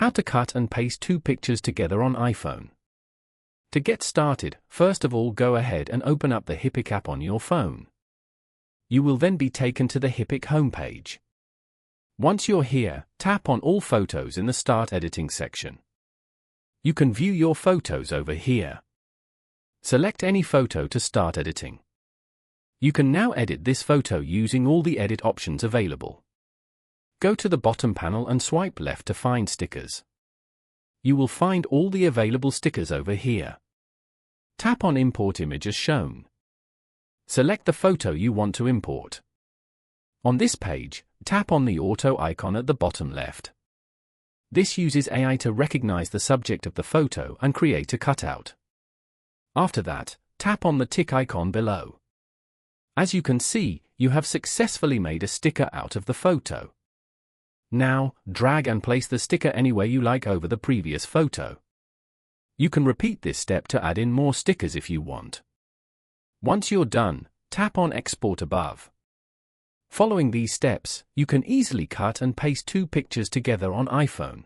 How to cut and paste two pictures together on iPhone. To get started, first of all go ahead and open up the Hipic app on your phone. You will then be taken to the Hipic homepage. Once you're here, tap on All Photos in the Start Editing section. You can view your photos over here. Select any photo to start editing. You can now edit this photo using all the edit options available. Go to the bottom panel and swipe left to find stickers. You will find all the available stickers over here. Tap on Import Image as shown. Select the photo you want to import. On this page, tap on the auto icon at the bottom left. This uses AI to recognize the subject of the photo and create a cutout. After that, tap on the tick icon below. As you can see, you have successfully made a sticker out of the photo. Now, drag and place the sticker anywhere you like over the previous photo. You can repeat this step to add in more stickers if you want. Once you're done, tap on Export above. Following these steps, you can easily cut and paste two pictures together on iPhone.